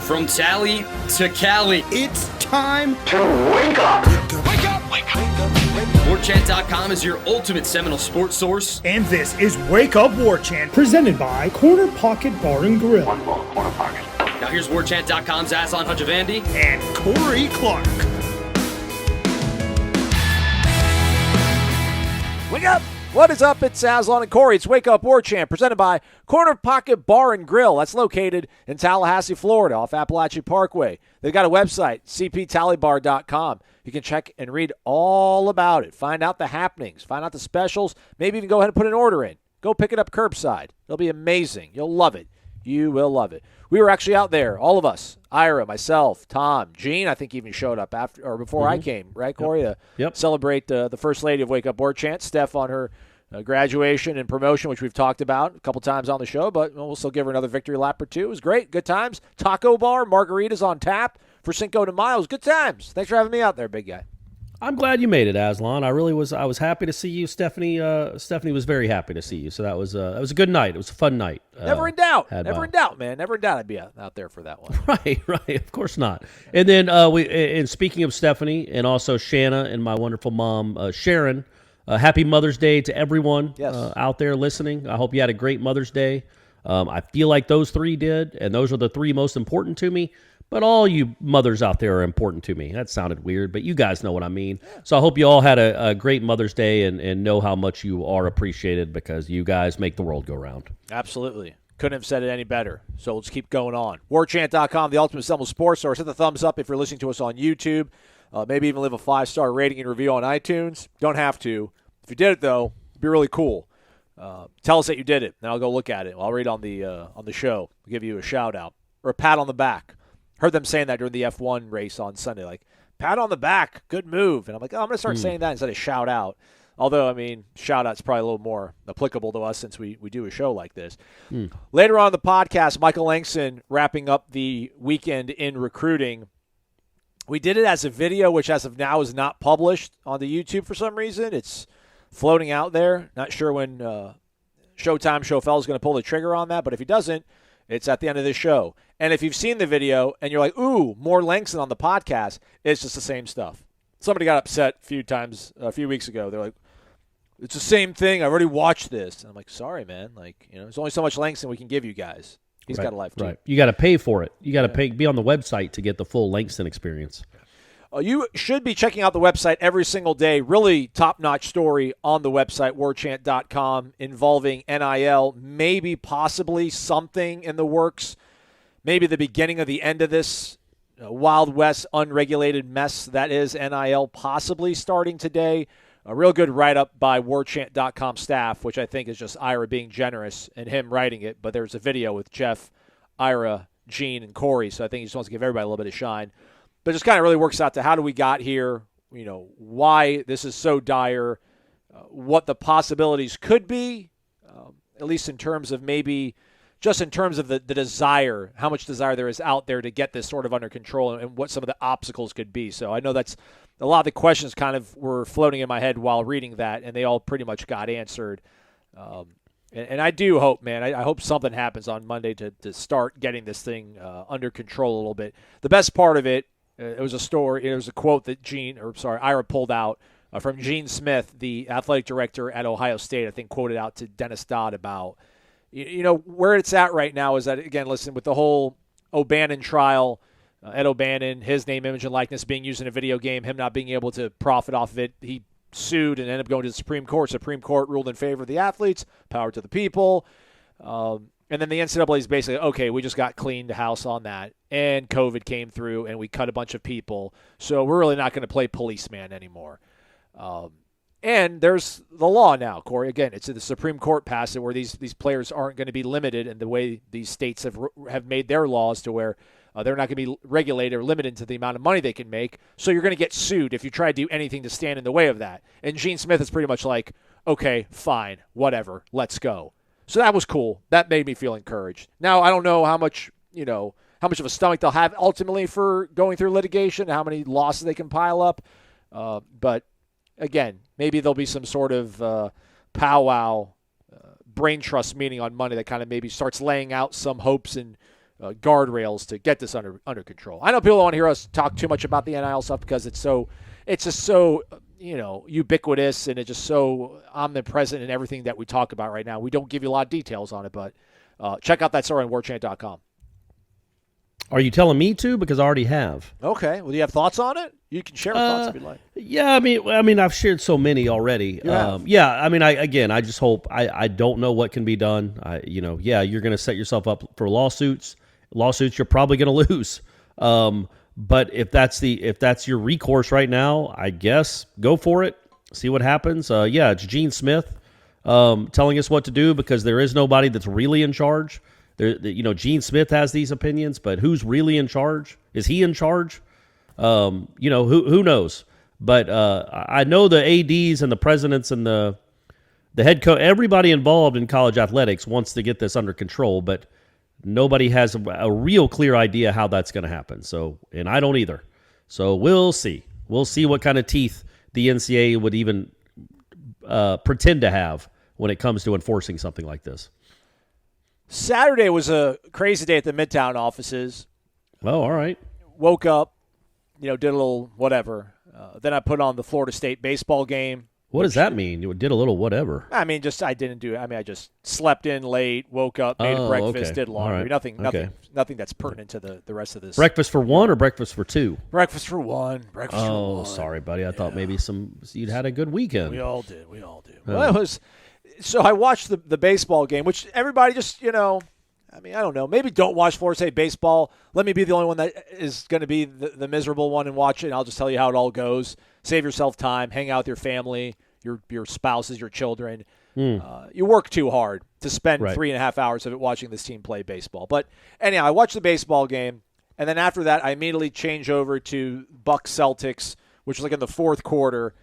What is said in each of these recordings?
From Tally to Cali, It's time to wake up. Wake up! Wake up! Warchant.com is your ultimate Seminole sports source. And this is Wake Up Warchant, presented by Corner Pocket Bar and Grill. One more corner pocket. Now here's Warchant.com's Aslan Hajavandi And Corey Clark. Wake up! What is up? It's Aslan and Corey. It's Wake Up Warchant, presented by Corner Pocket Bar and Grill. That's located in Tallahassee, Florida, off Appalachian Parkway. They've got a website, cptallybar.com. You can check and read all about it. Find out the happenings. Find out the specials. Maybe even go ahead and put an order in. Go pick it up curbside. It'll be amazing. You'll love it. You will love it. We were actually out there, all of us, Ira, myself, Tom, Gene, I think even showed up after or before I came, right, Corey? Yep. Celebrate the First Lady of Wake Up Warchant, Steph, on her graduation and promotion, which we've talked about a couple times on the show, but we'll still give her another victory lap or two. It was great. Good times. Taco bar, margaritas on tap for Cinco de Mayo. It was good times. Thanks for having me out there, big guy. I'm glad you made it, Aslan. I really was. I was happy to see you. Stephanie was very happy to see you. So that was a good night. It was a fun night. Never in doubt. Never in doubt, man. Never in doubt I'd be out there for that one. Right. Of course not. And then and speaking of Stephanie and also Shanna and my wonderful mom, Sharon, happy Mother's Day to everyone out there listening. I hope you had a great Mother's Day. I feel like those three did, and those are the three most important to me. But all you mothers out there are important to me. That sounded weird, but you guys know what I mean. So I hope you all had a great Mother's Day and know how much you are appreciated because you guys make the world go round. Absolutely. Couldn't have said it any better. So let's keep going on. Warchant.com, the ultimate Seminole sports source. Hit the thumbs up if you're listening to us on YouTube. Maybe even leave a 5-star rating and review on iTunes. Don't have to. If you did it, though, it'd be really cool. Tell us that you did it, and I'll go look at it. I'll read on the show. I'll give you a shout-out or a pat on the back. Heard them saying that during the F1 race on Sunday, like, pat on the back, good move. And I'm like, I'm going to start saying that instead of shout out. Although, I mean, shout out's probably a little more applicable to us since we do a show like this. Later on in the podcast, Michael Langston wrapping up the weekend in recruiting. We did it as a video, which as of now is not published on the YouTube for some reason. It's floating out there. Not sure when Showfell is going to pull the trigger on that, but if he doesn't, it's at the end of this show. And if you've seen the video and you're like, ooh, more Langston on the podcast, it's just the same stuff. Somebody got upset a few weeks ago. They're like, it's the same thing. I already watched this. And I'm like, sorry, man. Like, there's only so much Langston we can give you guys. He's got a life too. Right. You got to pay for it. You got to be on the website to get the full Langston experience. You should be checking out the website every single day. Really top-notch story on the website, warchant.com, involving NIL, maybe possibly something in the works, maybe the beginning of the end of this Wild West unregulated mess that is NIL, possibly starting today. A real good write-up by warchant.com staff, which I think is just Ira being generous and him writing it. But there's a video with Jeff, Ira, Gene, and Corey, so I think he just wants to give everybody a little bit of shine. But it just kind of really works out to how do we got here, why this is so dire, what the possibilities could be, at least in terms of maybe just in terms of the desire, how much desire there is out there to get this sort of under control and what some of the obstacles could be. So I know that's a lot of the questions kind of were floating in my head while reading that, and they all pretty much got answered. And I do hope, man, I hope something happens on Monday to start getting this thing under control a little bit. The best part of it, it was a quote that Ira pulled out from Gene Smith, the athletic director at Ohio State, I think quoted out to Dennis Dodd about, where it's at right now is that, again, listen, with the whole O'Bannon trial, Ed O'Bannon, his name, image, and likeness being used in a video game, him not being able to profit off of it, he sued and ended up going to the Supreme Court. Supreme Court ruled in favor of the athletes, power to the people. And then the NCAA is basically, okay, we just got cleaned house on that, and COVID came through, and we cut a bunch of people, so we're really not going to play policeman anymore. And there's the law now, Corey. Again, it's the Supreme Court passed it where these players aren't going to be limited in the way these states have made their laws to where they're not going to be regulated or limited to the amount of money they can make, so you're going to get sued if you try to do anything to stand in the way of that. And Gene Smith is pretty much like, okay, fine, whatever, let's go. So that was cool. That made me feel encouraged. Now, I don't know how much of a stomach they'll have ultimately for going through litigation, how many losses they can pile up. But, again, maybe there'll be some sort of powwow brain trust meeting on Monday that kind of maybe starts laying out some hopes and guardrails to get this under control. I know people don't want to hear us talk too much about the NIL stuff because it's just so ubiquitous, and it's just so omnipresent in everything that we talk about right now. We don't give you a lot of details on it, but check out that story on warchant.com. Are you telling me to? Because I already have. Okay. Well, do you have thoughts on it? You can share thoughts if you'd like. Yeah, I mean, I've shared so many already. Yeah, I mean, I just hope. I don't know what can be done. You're going to set yourself up for lawsuits. Lawsuits, you're probably going to lose. But if that's your recourse right now, I guess go for it. See what happens. It's Gene Smith telling us what to do because there is nobody that's really in charge. Gene Smith has these opinions, but who's really in charge? Is he in charge? Who knows? But I know the ADs and the presidents and the head coach, everybody involved in college athletics wants to get this under control, but nobody has a real clear idea how that's going to happen. So, and I don't either. So we'll see. We'll see what kind of teeth the NCAA would even pretend to have when it comes to enforcing something like this. Saturday was a crazy day at the Midtown offices. Oh, all right. Woke up, did a little whatever. Then I put on the Florida State baseball game. What does that mean? You did a little whatever. I mean, I didn't do it. I mean, I just slept in late, woke up, made a breakfast, okay. did laundry. Right. Nothing that's pertinent to the rest of this. Breakfast for one or breakfast for two? Breakfast for one. Breakfast for one. Oh, sorry, buddy. I thought maybe you'd had a good weekend. We all did. Well, it was. So I watched the baseball game, which everybody just, I mean, I don't know. Maybe don't watch Florida State baseball. Let me be the only one that is going to be the miserable one and watch it, and I'll just tell you how it all goes. Save yourself time. Hang out with your family, your spouses, your children. You work too hard to spend 3.5 hours of it watching this team play baseball. But anyhow, I watched the baseball game, and then after that, I immediately change over to Bucks Celtics, which was like in the fourth quarter.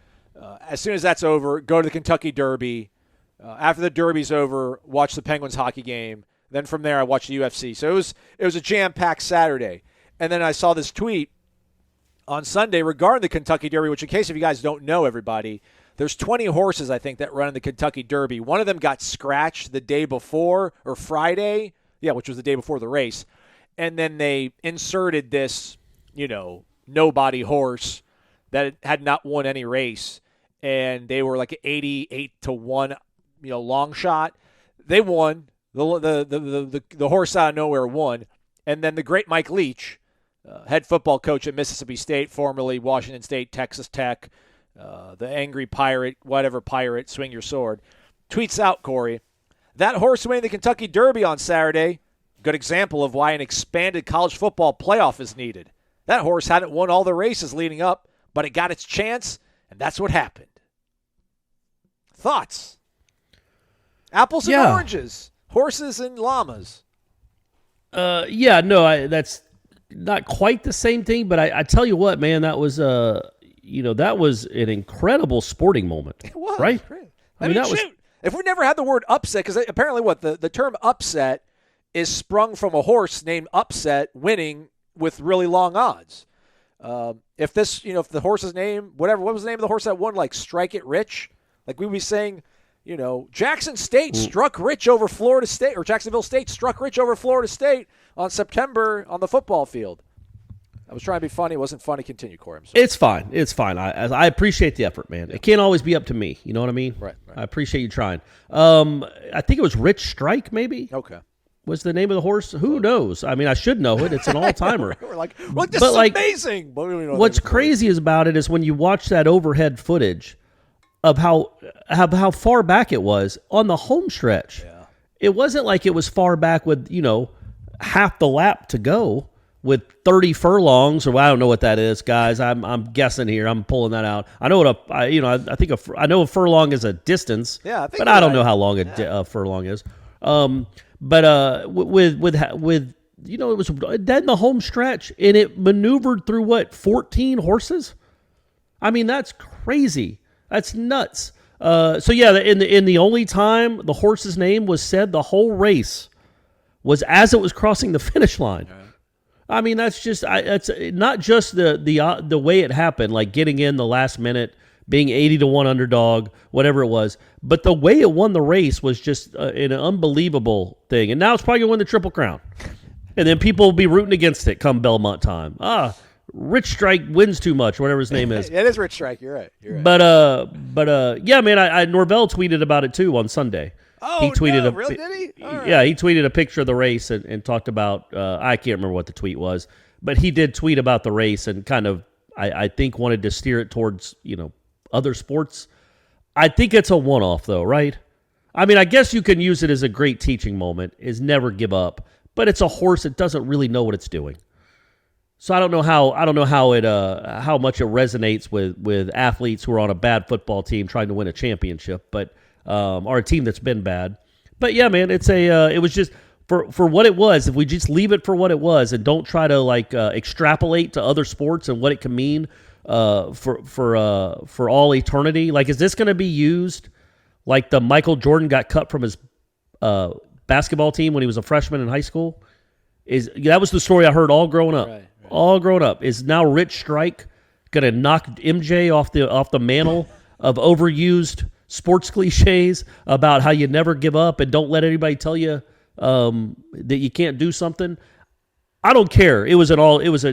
As soon as that's over, go to the Kentucky Derby. After the Derby's over, watch the Penguins hockey game. Then from there, I watched the UFC. So it was a jam-packed Saturday. And then I saw this tweet on Sunday regarding the Kentucky Derby, which in case if you guys don't know, everybody, there's 20 horses, I think, that run in the Kentucky Derby. One of them got scratched the day before, or Friday, which was the day before the race. And then they inserted this, nobody horse that had not won any race. And they were like 88-1, long shot. They won. The horse out of nowhere won. And then the great Mike Leach, head football coach at Mississippi State, formerly Washington State, Texas Tech, the angry pirate, whatever pirate, swing your sword, tweets out, Corey, that horse winning the Kentucky Derby on Saturday, good example of why an expanded college football playoff is needed. That horse hadn't won all the races leading up, but it got its chance, and that's what happened. Thoughts? Apples and oranges. Horses and llamas. That's not quite the same thing, but I tell you what, man, that was that was an incredible sporting moment. It was, right? I mean, if we never had the word upset, because apparently the term upset is sprung from a horse named Upset winning with really long odds. If the horse's name, what was the name of the horse that won, like Strike It Rich, like we'd be saying, Jackson State struck rich over Florida State, or Jacksonville State struck rich over Florida State on September on the football field. I was trying to be funny. It wasn't funny. Continue, Corey. It's fine. I appreciate the effort, man. It can't always be up to me. You know what I mean? Right. I appreciate you trying. I think it was Rich Strike, maybe? Okay. Was the name of the horse? Who knows? I mean, I should know it. It's an all-timer. We're like, look, this is amazing. What's crazy about it is when you watch that overhead footage of how far back it was on the home stretch. Yeah. It wasn't like it was far back with, half the lap to go with 30 furlongs, or I don't know what that is, guys. I'm guessing here. I'm pulling that out. I know I know a furlong is a distance. Yeah, but I don't know how long a furlong is. With it was dead in the home stretch, and it maneuvered through 14 horses. I mean, that's crazy. That's nuts. In the only time the horse's name was said the whole race was as it was crossing the finish line. Right. I mean, that's just it's not just the way it happened, like getting in the last minute, being 80-1 underdog, whatever it was, but the way it won the race was just an unbelievable thing. And now it's probably going to win the Triple Crown. And then people will be rooting against it come Belmont time. Rich Strike wins too much, whatever his name is. It is Rich Strike. You're right. But yeah, man, I Norvell tweeted about it too on Sunday. Oh, he tweeted really? Did he? All right. Yeah, he tweeted a picture of the race and talked about. I can't remember what the tweet was, but he did tweet about the race and kind of, I think, wanted to steer it towards other sports. I think it's a one-off though, right? I mean, I guess you can use it as a great teaching moment. Is never give up, but it's a horse that doesn't really know what it's doing. So I don't know how how much it resonates with athletes who are on a bad football team trying to win a championship, but or a team that's been bad. But yeah, man, it was just for what it was. If we just leave it for what it was and don't try to extrapolate to other sports and what it can mean for all eternity. Like, is this going to be used like the Michael Jordan got cut from his basketball team when he was a freshman in high school? That was the story I heard all growing up. Right. All grown up. Is now Rich Strike going to knock MJ off the mantle of overused sports cliches about how you never give up and don't let anybody tell you that you can't do something? I don't care. It was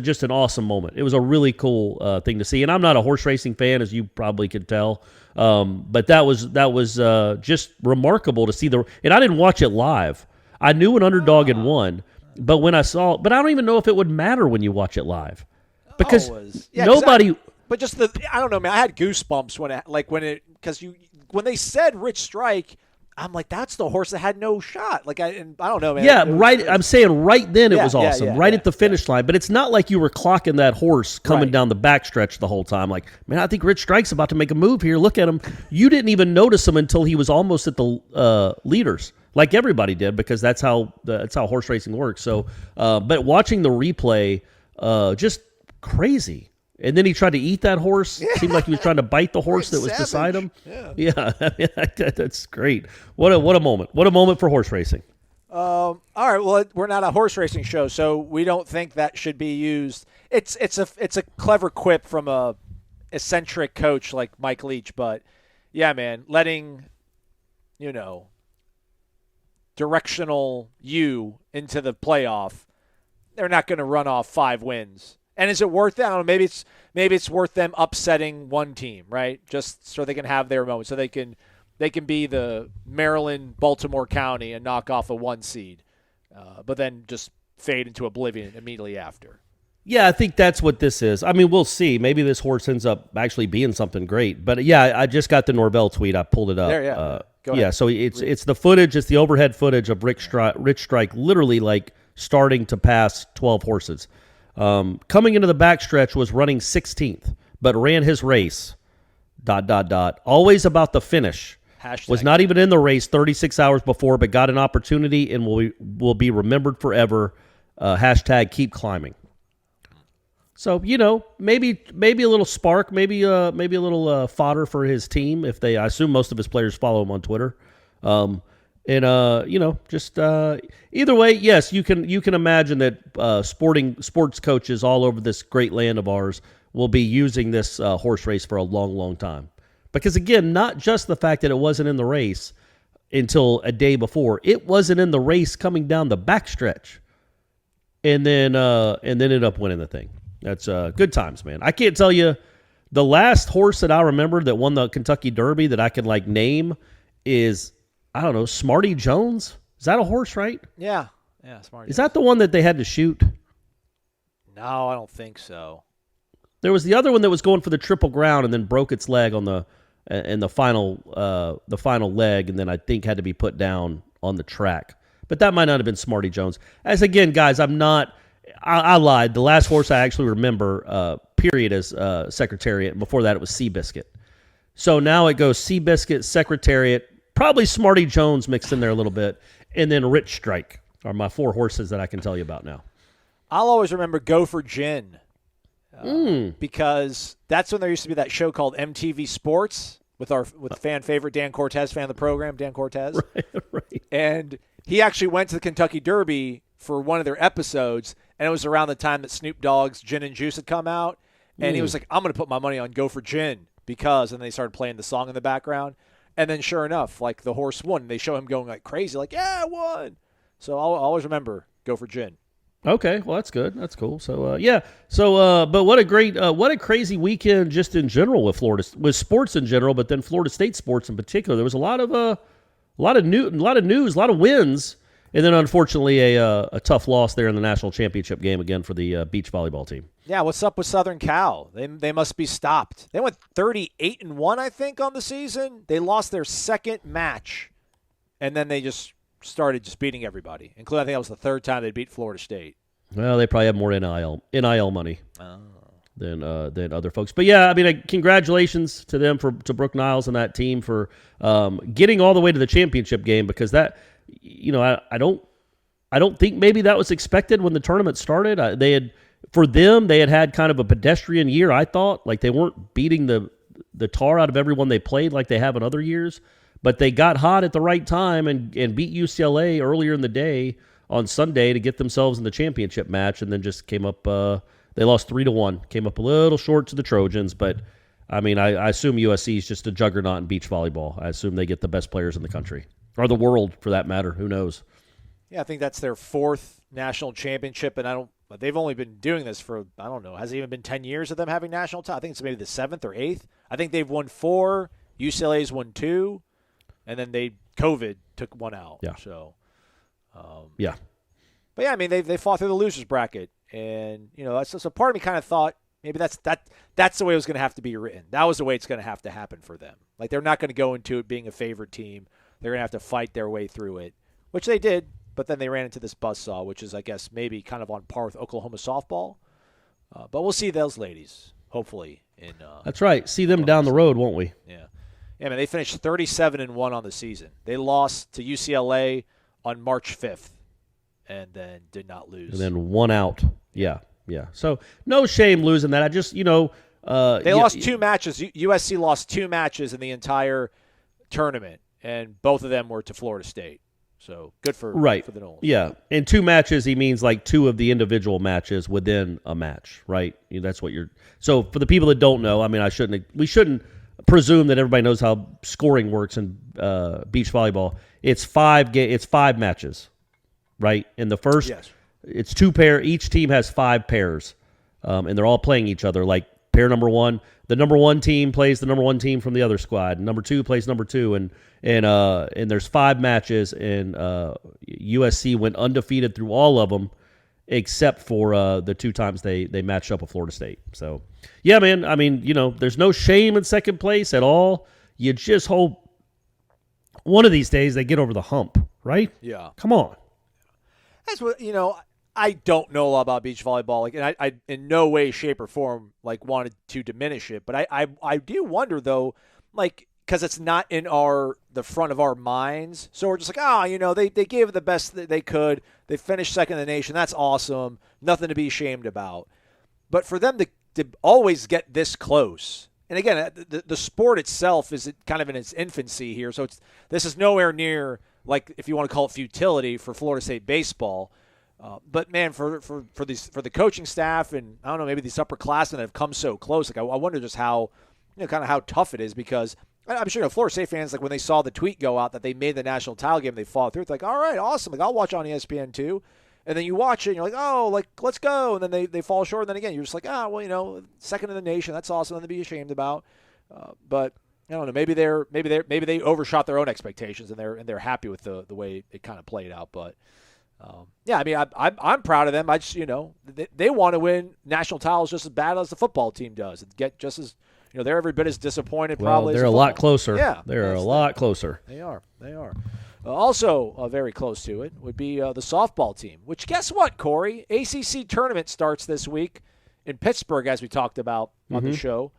just an awesome moment. It was a really cool thing to see. And I'm not a horse racing fan, as you probably could tell. But that was just remarkable to see and I didn't watch it live. I knew an underdog had won. But I don't even know if it would matter when you watch it live, because nobody. But just I don't know, man. I had goosebumps when they said Rich Strike. I'm like, that's the horse that had no shot. Like I don't know, man. Yeah, right. I'm saying right then it was awesome, at the finish line. But it's not like you were clocking that horse coming down the backstretch the whole time. Like, man, I think Rich Strike's about to make a move here. Look at him. You didn't even notice him until he was almost at the leaders. Like everybody did, because that's how horse racing works. So, but watching the replay, just crazy. And then he tried to eat that horse. Yeah. Seemed like he was trying to bite the horse that was beside him. Yeah. That's great. What a moment. What a moment for horse racing. All right. Well, we're not a horse racing show, so we don't think that should be used. It's a clever quip from a eccentric coach like Mike Leach, but yeah, man, letting directional you into the playoff, they're not going to run off 5 wins. And is it worth it? I don't know. Maybe it's worth them upsetting one team, right? Just so they can have their moment, so they can be the Maryland, Baltimore County and knock off a 1 seed, but then just fade into oblivion immediately after. Yeah, I think that's what this is. I mean, we'll see. Maybe this horse ends up actually being something great. But yeah, I just got the Norvell tweet. I pulled it up. There, yeah. Go ahead. Yeah, so it's the footage. It's the overhead footage of Rich Strike literally like starting to pass 12 horses. Coming into the backstretch was running 16th, but ran his race, ... Always about the finish. Hashtag. Was not even in the race 36 hours before, but got an opportunity and will be remembered forever. Hashtag keep climbing. So, maybe a little spark, maybe a little fodder for his team. I assume most of his players follow him on Twitter. Just either way, yes, you can imagine that sports coaches all over this great land of ours will be using this horse race for a long, long time. Because again, not just the fact that it wasn't in the race until a day before, it wasn't in the race coming down the backstretch, and then ended up winning the thing. That's good times, man. I can't tell you the last horse that I remember that won the Kentucky Derby that I can name is, I don't know, Smarty Jones. Is that a horse, right? Yeah, Smarty. Is that the one that they had to shoot? No, I don't think so. There was the other one that was going for the triple ground and then broke its leg on the final leg, and then I think had to be put down on the track. But that might not have been Smarty Jones. As again, guys, I lied. The last horse I actually remember, period, is Secretariat. Before that, it was Seabiscuit. So now it goes Seabiscuit, Secretariat, probably Smarty Jones mixed in there a little bit, and then Rich Strike are my 4 horses that I can tell you about now. I'll always remember Gopher Gin, because that's when there used to be that show called MTV Sports with fan favorite Dan Cortez, fan of the program, Dan Cortez. Right. And he actually went to the Kentucky Derby for one of their episodes, and it was around the time that Snoop Dogg's Gin and Juice had come out, and he was like, I'm going to put my money on Gopher Gin because, and they started playing the song in the background. And then sure enough, the horse won. They show him going like crazy, like, yeah, I won. So I'll always remember Gopher Gin. Okay, well that's good. That's cool. So yeah. So but what a crazy weekend just in general with sports in general, but then Florida State sports in particular. There was a lot of news, a lot of wins, and then unfortunately a tough loss there in the national championship game again for the beach volleyball team. Yeah, what's up with Southern Cal? They must be stopped. They went 38-1, I think, on the season. They lost their second match, and then they just started beating everybody, including I think that was the third time they beat Florida State. Well, they probably have more NIL money than other folks. But yeah, I mean, congratulations to them to Brooke Niles and that team for getting all the way to the championship game, because that, I don't think maybe that was expected when the tournament started. They had kind of a pedestrian year. I thought, like, they weren't beating the tar out of everyone they played like they have in other years. But they got hot at the right time and beat UCLA earlier in the day on Sunday to get themselves in the championship match, and then just came up. They lost 3-1, came up a little short to the Trojans. But I mean, I assume USC is just a juggernaut in beach volleyball. I assume they get the best players in the country, or the world for that matter. Who knows? Yeah, I think that's their fourth national championship, and they've only been doing this for, I don't know, has it even been 10 years of them having national title? I think it's maybe the 7th or 8th. I think they've won 4. UCLA's won 2. And then COVID took one out. Yeah. So, yeah. But yeah, I mean, they fought through the losers bracket, and that's so part of me kind of thought maybe that's the way it was going to have to be written. That was the way it's going to have to happen for them. Like, they're not going to go into it being a favored team. They're going to have to fight their way through it, which they did. But then they ran into this buzzsaw, which is, I guess, maybe kind of on par with Oklahoma softball. But we'll see those ladies hopefully in. That's right. See them down the road, won't we? Yeah. Yeah, man, they finished 37-1 on the season. They lost to UCLA on March 5th and then did not lose. And then one out. Yeah. So no shame losing that. I just, they lost 2 matches. USC lost 2 matches in the entire tournament, and both of them were to Florida State. So good for the Noles. Yeah, and 2 matches, he means like 2 of the individual matches within a match, right? That's what you're. So for the people that don't know, I mean, we shouldn't presume that everybody knows how scoring works in beach volleyball. It's 5 matches, right? In the first, yes. It's 2 pair. Each team has 5 pairs, and they're all playing each other. Like pair number 1, the number 1 team plays the number 1 team from the other squad. Number 2 plays number 2, and there's 5 matches, and USC went undefeated through all of them, except for the 2 times they matched up with Florida State. So, yeah, man, I mean, there's no shame in second place at all. You just hope one of these days they get over the hump, right? Yeah. Come on. That's what, I don't know a lot about beach volleyball, like, and I in no way, shape, or form wanted to diminish it. But I do wonder, though, because it's not in the front of our minds. So we're just like, they gave it the best that they could. They finished second in the nation. That's awesome. Nothing to be ashamed about. But for them to always get this close, and again, the sport itself is kind of in its infancy here. So this is nowhere near, like, if you want to call it futility for Florida State baseball. But man, for the coaching staff, and I don't know, maybe these upperclassmen that have come so close, like I wonder just how, kind of how tough it is, because I'm sure Florida State fans, like when they saw the tweet go out that they made the national title game, they fought through. It's like, all right, awesome. Like, I'll watch on ESPN too. And then you watch it, and you're like, oh, like, let's go. And then they fall short. And then again, you're just like, well, second in the nation. That's awesome. Nothing to be ashamed about. But I don't know. Maybe they overshot their own expectations, and they're happy with the way it kind of played out. But yeah, I mean, I'm proud of them. I just they want to win national titles just as bad as the football team does, and get just as they're every bit as disappointed. Well, probably they're as a lot closer. Yeah, they're a lot closer. They are. Also, very close to it would be the softball team. Which, guess what, Corey? ACC tournament starts this week in Pittsburgh, as we talked about on the show.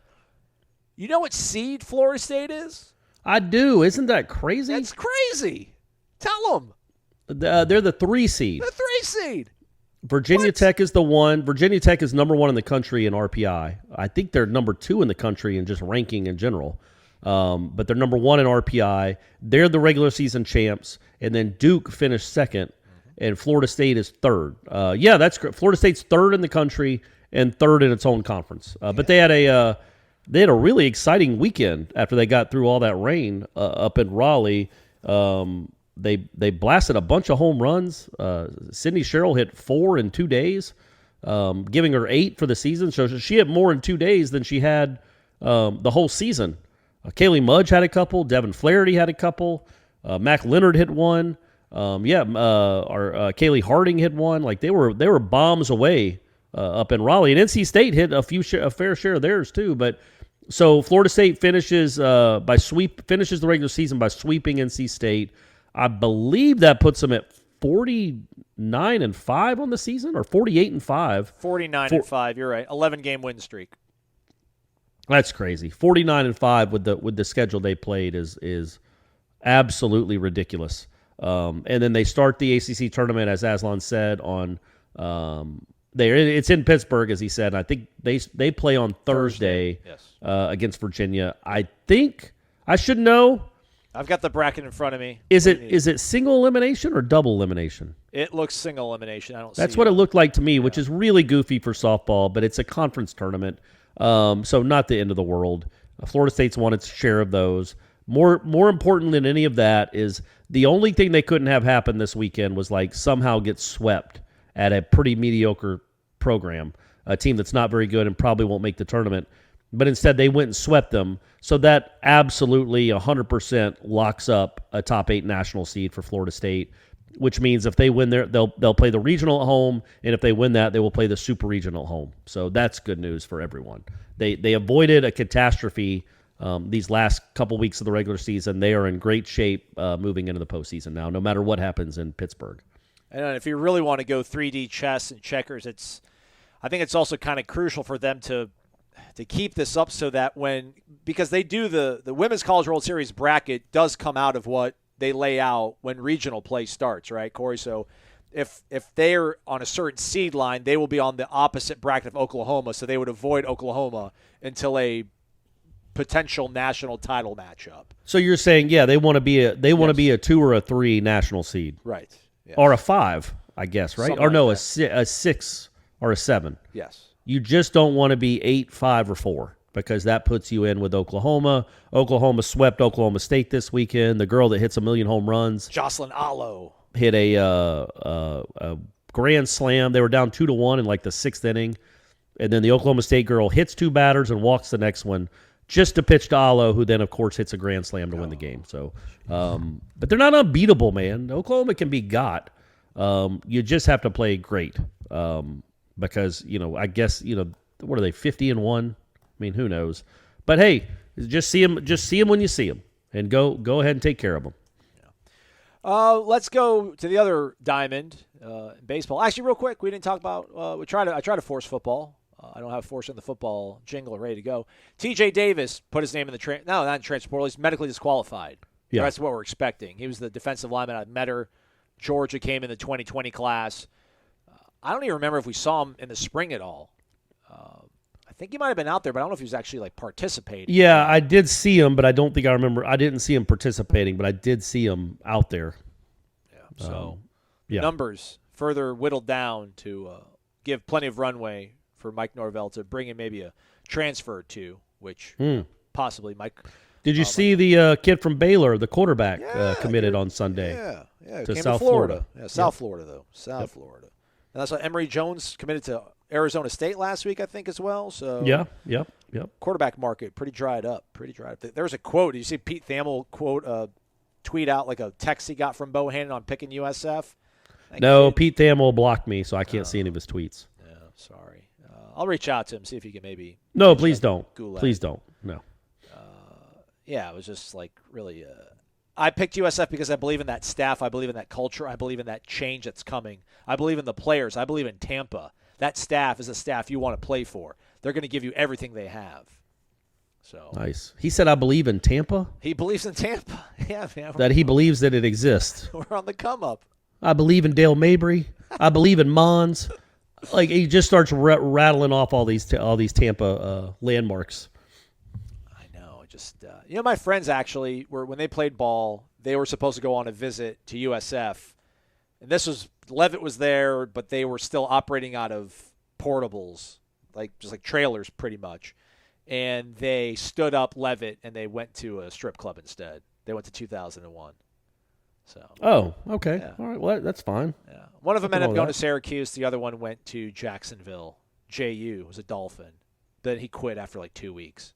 You know what seed Florida State is? I do. Isn't that crazy? That's crazy. Tell them. They're the 3 seed. The 3 seed. Virginia Tech is the 1. Virginia Tech is number 1 in the country in RPI. I think they're number 2 in the country in just ranking in general. But they're number 1 in RPI. They're the regular season champs. And then Duke finished 2nd, and Florida State is 3rd. Yeah, that's great. Florida State's 3rd in the country and 3rd in its own conference. But they had a really exciting weekend after they got through all that rain up in Raleigh. They blasted a bunch of home runs. Sydney Sherrill hit 4 in 2 days, giving her 8 for the season. So she hit more in 2 days than she had the whole season. Kaylee Mudge had a couple. Devin Flaherty had a couple. Mac Leonard hit one. Kaylee Harding hit one. Like they were bombs away up in Raleigh, and NC State hit a fair share of theirs too. But so Florida State finishes the regular season by sweeping NC State. I believe that puts them at 49-5 on the season, or 48-5. 49-5. You're right. 11-game win streak. That's crazy. 49-5 with the schedule they played is absolutely ridiculous. And then they start the ACC tournament, as Aslan said, on it's in Pittsburgh, as he said. I think they play on Thursday. Yes. Against Virginia. I think I should know. I've got the bracket in front of me. Is it single elimination or double elimination? It looks single elimination. That's what it looked like to me, which is really goofy for softball, but it's a conference tournament, so not the end of the world. Florida State's won its share of those. More important than any of that is the only thing they couldn't have happen this weekend was like somehow get swept at a pretty mediocre program, a team that's not very good and probably won't make the tournament. But instead, they went and swept them. So that absolutely 100% locks up a top 8 national seed for Florida State, which means if they win there, they'll play the regional at home, and if they win that, they will play the super regional at home. So that's good news for everyone. They avoided a catastrophe these last couple weeks of the regular season. They are in great shape moving into the postseason now, no matter what happens in Pittsburgh. And if you really want to go 3D chess and checkers, I think it's also kind of crucial for them to keep this up so that because they do the Women's College World Series bracket does come out of what they lay out when regional play starts, right, Corey? So if they're on a certain seed line, they will be on the opposite bracket of Oklahoma, so they would avoid Oklahoma until a potential national title matchup. So you're saying, yeah, they want to be a 2 or a 3 national seed, right? Yes. Or a 5, I guess, right? Something or no, like a 6 or a 7. Yes. You just don't want to be 8, 5, or 4 because that puts you in with Oklahoma. Oklahoma swept Oklahoma State this weekend. The girl that hits 1 million home runs, Jocelyn Allo, hit a grand slam. They were down 2-1 in like the 6th inning, and then the Oklahoma State girl hits 2 batters and walks the next one just to pitch to Allo, who then of course hits a grand slam to win the game. So, but they're not unbeatable, man. Oklahoma can be got. You just have to play great. Because, I guess, what are they, 50-1? I mean, who knows? But hey, just see them when you see them, and go ahead and take care of them. Yeah. Let's go to the other diamond, baseball. Actually, real quick, we didn't talk about. I try to force football. I don't have force in the football jingle ready to go. T.J. Davis put his name in the not in transfer portal. He's medically disqualified. Yeah, that's what we're expecting. He was the defensive lineman out of Metter. Georgia came in the 2020 class. I don't even remember if we saw him in the spring at all. I think he might have been out there, but I don't know if he was actually participating. Yeah, I did see him, but I don't think I remember. I didn't see him participating, but I did see him out there. Yeah. So numbers further whittled down to give plenty of runway for Mike Norvell to bring in maybe a transfer or two, which possibly Mike. Did you see the kid from Baylor, the quarterback, committed on Sunday? Yeah, to came South to Florida. Florida. Yeah, South Florida though. South Florida. And that's why Emory Jones committed to Arizona State last week, I think, as well. So Yep. Quarterback market pretty dried up. There was a quote. Did you see Pete Thamel tweet out like a text he got from Bohannon on picking USF? No, Pete Thamel blocked me, so I can't see any of his tweets. Yeah, sorry. I'll reach out to him, see if he can maybe. No, please don't. Please don't. No. Yeah, it was just like really. I picked USF because I believe in that staff. I believe in that culture. I believe in that change that's coming. I believe in the players. I believe in Tampa. That staff is a staff you want to play for. They're going to give you everything they have. So nice. He said, "I believe in Tampa." He believes in Tampa. Yeah, man. That he believes that it exists. We're on the come up. I believe in Dale Mabry. I believe in Mons. Like he just starts rattling off all these Tampa landmarks. My friends actually when they played ball, they were supposed to go on a visit to USF. And Leavitt was there, but they were still operating out of portables, just like trailers pretty much. And they stood up Leavitt and they went to a strip club instead. They went to 2001. So. Oh, okay. Yeah. All right. Well, that's fine. Yeah. One of them ended up going that. to Syracuse. The other one went to Jacksonville. JU was a Dolphin. Then he quit after like 2 weeks.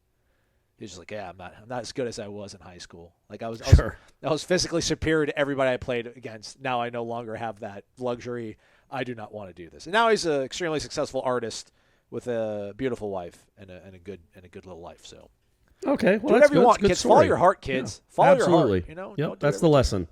He was just like, yeah, I'm not as good as I was in high school. Like I was physically superior to everybody I played against. Now I no longer have that luxury. I do not want to do this. And now he's an extremely successful artist with a beautiful wife and a good little life. So okay, well, do whatever you want, kids. Story. Follow your heart, kids. Yeah, Follow absolutely. your heart. Yep, that's the lesson.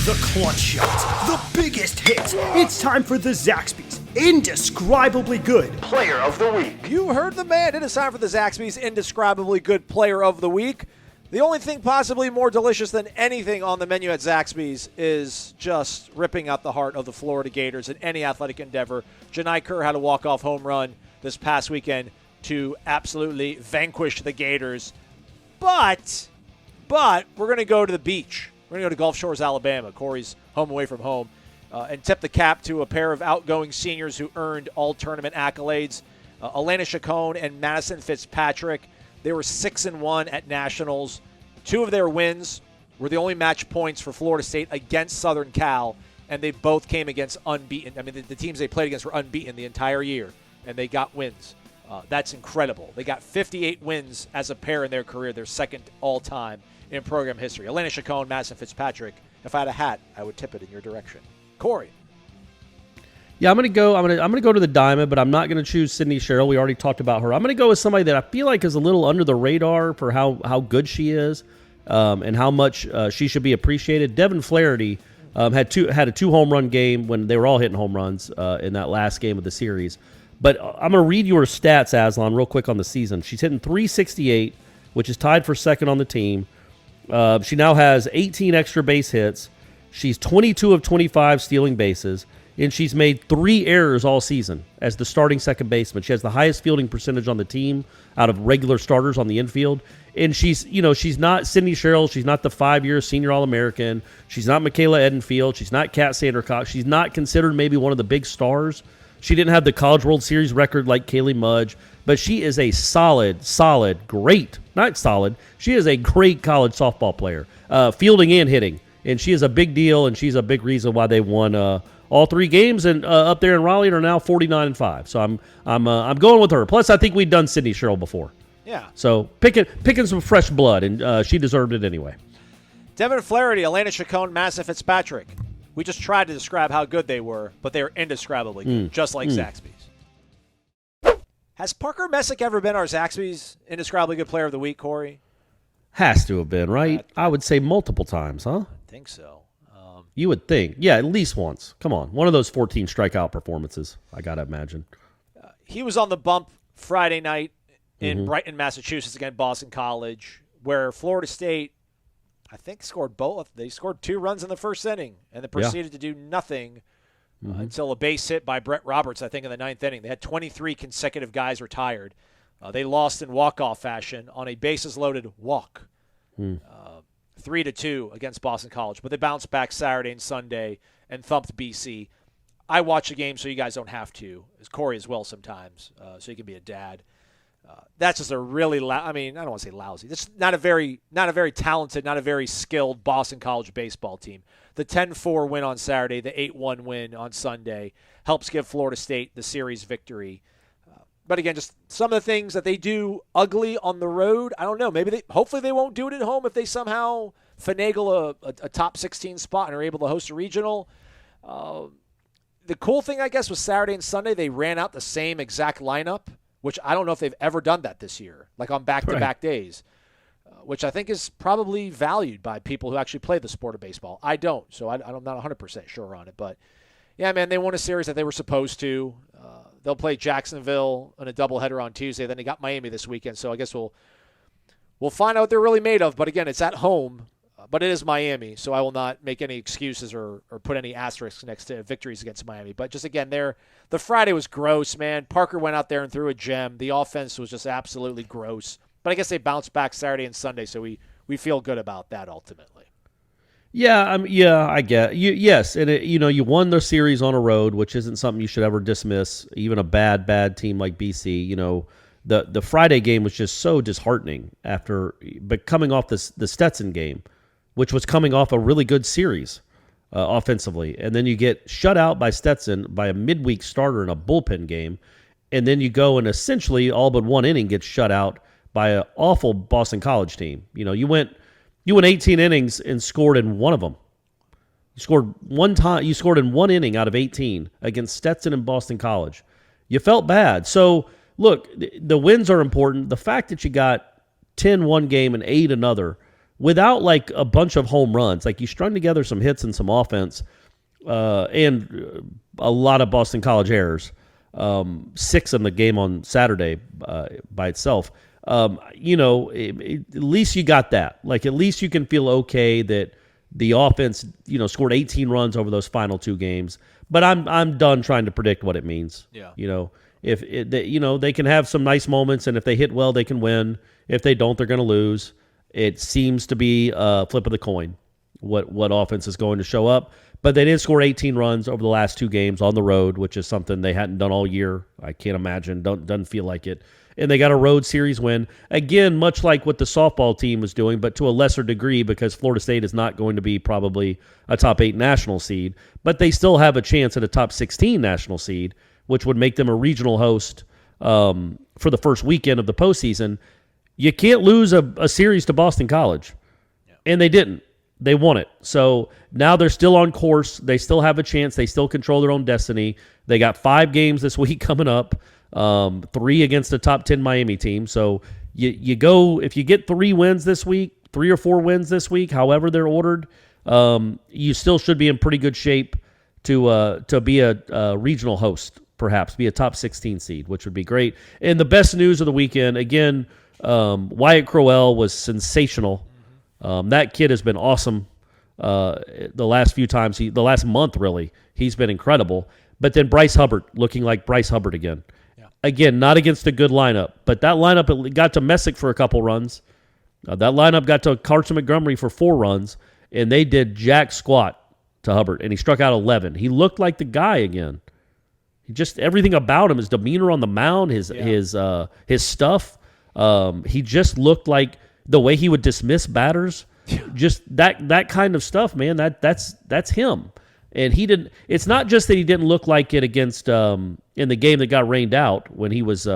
The clutch shot, the biggest hits. It's time for the Zaxby's Indescribably Good Player of the Week. You heard the man. It is time for the Zaxby's Indescribably Good Player of the Week. The only thing possibly more delicious than anything on the menu at Zaxby's is just ripping out the heart of the Florida Gators in any athletic endeavor. Janai Kerr had a walk-off home run this past weekend to absolutely vanquish the Gators. But we're going to go to the beach. We're going to go to Gulf Shores, Alabama. Corey's home away from home. And tip the cap to a pair of outgoing seniors who earned all-tournament accolades. Elena Chacon and Madison Fitzpatrick. They were 6-1 at Nationals. 2 of their wins were the only match points for Florida State against Southern Cal, and they both came against unbeaten. I mean, the teams they played against were unbeaten the entire year, and they got wins. That's incredible. They got 58 wins as a pair in their career, their second all-time in program history. Elena Chacon, Madison Fitzpatrick. If I had a hat, I would tip it in your direction. Corey. Yeah, I'm gonna go to the diamond, but I'm not gonna choose Sydney Sherrill. We already talked about her. I'm gonna go with somebody that I feel like is a little under the radar for how good she is, and how much she should be appreciated. Devin Flaherty had a 2 home run game when they were all hitting home runs in that last game of the series. But I'm gonna read your stats, Aslan, real quick on the season. She's hitting .368, which is tied for second on the team. She now has 18 extra base hits. She's 22 of 25 stealing bases, and she's made 3 errors all season as the starting second baseman. She has the highest fielding percentage on the team out of regular starters on the infield. And she's not Sydney Sherrill. She's not the 5-year senior All-American. She's not Michaela Edenfield. She's not Kat Sandercock. She's not considered maybe one of the big stars. She didn't have the College World Series record like Kaylee Mudge, but she is a she is a great college softball player, fielding and hitting. And she is a big deal, and she's a big reason why they won all 3 games and up there in Raleigh and are now 49-5. So I'm going with her. Plus, I think we've done Sydney Sherrill before. Yeah. So picking some fresh blood, and she deserved it anyway. Devin Flaherty, Elena Chacon, Madison Fitzpatrick. We just tried to describe how good they were, but they were indescribably good, just like Zaxby's. Has Parker Messick ever been our Zaxby's Indescribably Good Player of the Week, Corey? Has to have been, right? I would say multiple times, huh? I think so. You would think. Yeah, at least once. Come on. One of those 14 strikeout performances, I got to imagine. He was on the bump Friday night in Brighton, Massachusetts against Boston College, where Florida State, I think, scored both. They scored 2 runs in the first inning, and they proceeded to do nothing until a base hit by Brett Roberts, I think, in the 9th inning. They had 23 consecutive guys retired. They lost in walk-off fashion on a bases-loaded walk. 3-2 against Boston College, but they bounced back Saturday and Sunday and thumped BC. I watch the game so you guys don't have to, as Corey as well sometimes, so you can be a dad. That's just a really I don't want to say lousy. That's not a very talented, not a very skilled Boston College baseball team. The 10-4 win on Saturday, the 8-1 win on Sunday helps give Florida State the series victory. But again, just some of the things that they do ugly on the road, I don't know. Hopefully they won't do it at home if they somehow finagle a top 16 spot and are able to host a regional. The cool thing, I guess, was Saturday and Sunday, they ran out the same exact lineup, which I don't know if they've ever done that this year, like on back-to-back days, which I think is probably valued by people who actually play the sport of baseball. I don't, so I'm not 100% sure on it. But, yeah, man, they won a series that they were supposed to. They'll play Jacksonville in a doubleheader on Tuesday. Then they got Miami this weekend, so I guess we'll find out what they're really made of. But, again, it's at home, but it is Miami, so I will not make any excuses or put any asterisks next to victories against Miami. But just, again, the Friday was gross, man. Parker went out there and threw a gem. The offense was just absolutely gross. But I guess they bounced back Saturday and Sunday, so we feel good about that ultimately. Yeah, I get you. Yes, and you won the series on a road, which isn't something you should ever dismiss. Even a bad team like BC, The Friday game was just so disheartening but coming off the Stetson game, which was coming off a really good series offensively, and then you get shut out by Stetson by a midweek starter in a bullpen game, and then you go and essentially all but one inning gets shut out by an awful Boston College team. You went 18 innings and scored in one of them. You scored one time. You scored in one inning out of 18 against Stetson and Boston College. You felt bad. So look, the wins are important. The fact that you got 10 one game and 8 another without like a bunch of home runs, like you strung together some hits and some offense, and a lot of Boston College errors. 6 in the game on Saturday by itself. At least you got that. Like at least you can feel okay that the offense, scored 18 runs over those final 2 games. But I'm done trying to predict what it means. Yeah. If they can have some nice moments, and if they hit well, they can win. If they don't, they're going to lose. It seems to be a flip of the coin what offense is going to show up. But they did score 18 runs over the last 2 games on the road, which is something they hadn't done all year. I can't imagine. Doesn't feel like it. And they got a road series win. Again, much like what the softball team was doing, but to a lesser degree because Florida State is not going to be probably a top 8 national seed. But they still have a chance at a top 16 national seed, which would make them a regional host for the first weekend of the postseason. You can't lose a series to Boston College. Yeah. And they didn't. They won it. So now they're still on course. They still have a chance. They still control their own destiny. They got 5 games this week coming up, 3 against the top 10 Miami team. So you go, if you get 3 wins this week, 3 or 4 wins this week, however they're ordered, you still should be in pretty good shape to be a regional host, perhaps, be a top 16 seed, which would be great. And the best news of the weekend, again, Wyatt Crowell was sensational. That kid has been awesome the last few times. The last month, really, he's been incredible. But then Bryce Hubbard looking like Bryce Hubbard again. Yeah. Again, not against a good lineup, but that lineup got to Messick for a couple runs. That lineup got to Carson Montgomery for 4 runs, and they did jack squat to Hubbard, and he struck out 11. He looked like the guy again. He just everything about him, his demeanor on the mound, his stuff. He just looked like the way he would dismiss batters, just that kind of stuff, man. That's him. And he didn't. It's not just that he didn't look like it against in the game that got rained out when he was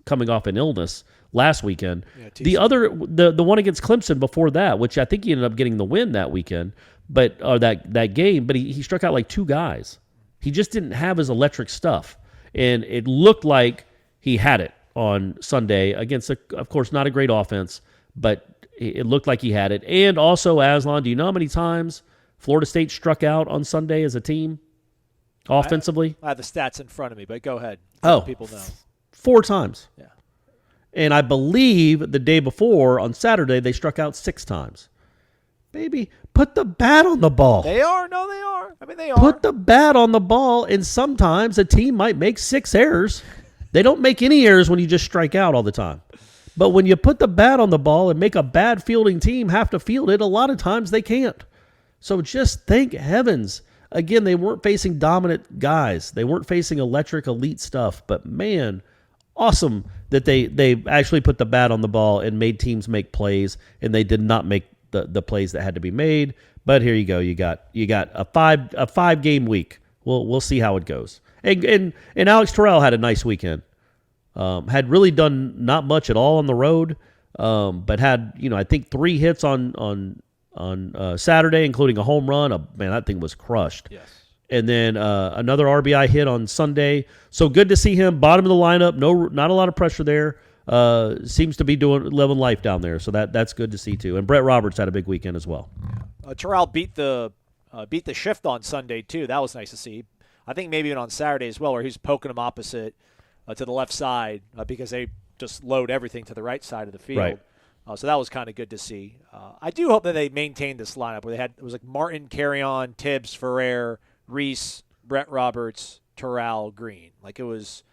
coming off an illness last weekend. Yeah, the one against Clemson before that, which I think he ended up getting the win that weekend, that game. But he struck out like 2 guys. He just didn't have his electric stuff, and it looked like he had it on Sunday against, of course, not a great offense, but it looked like he had it. And also, Aslan, do you know how many times Florida State struck out on Sunday as a team offensively? I have the stats in front of me, but go ahead. People know. 4 times. Yeah. And I believe the day before, on Saturday, they struck out 6 times. Baby, put the bat on the ball. They are. No, they are. I mean, they are. Put the bat on the ball, and sometimes a team might make 6 errors. They don't make any errors when you just strike out all the time. But when you put the bat on the ball and make a bad fielding team have to field it, a lot of times they can't. So just thank heavens. Again, they weren't facing dominant guys. They weren't facing electric elite stuff. But, man, awesome that they actually put the bat on the ball and made teams make plays, and they did not make the plays that had to be made. But here you go. You got a 5-game week. We'll see how it goes. And Alex Terrell had a nice weekend. Had really done not much at all on the road, but had I think 3 hits on Saturday, including a home run. Man, that thing was crushed. Yes. And then another RBI hit on Sunday. So good to see him. Bottom of the lineup. Not a lot of pressure there. Seems to be living life down there. So that's good to see too. And Brett Roberts had a big weekend as well. Terrell beat the shift on Sunday too. That was nice to see. I think maybe even on Saturday as well, where he's poking him opposite to the left side because they just load everything to the right side of the field. Right. So that was kind of good to see. I do hope that they maintain this lineup where it was like Martin, Carrion, Tibbs, Ferrer, Reese, Brett Roberts, Terrell, Green. Like it was,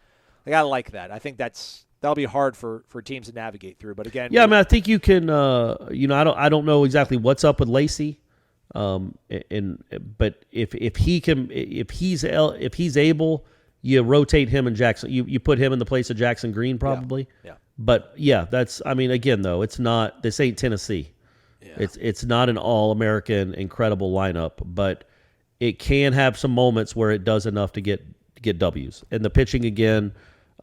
I gotta like that. I think that'll be hard for teams to navigate through. But again, yeah, I mean, I think you can. I don't know exactly what's up with Lacey. But if he's able, you rotate him and Jackson. You put him in the place of Jackson Green probably. Yeah. But yeah, again though, it's not. This ain't Tennessee. Yeah. It's not an all-American incredible lineup, but it can have some moments where it does enough to get W's. And the pitching again,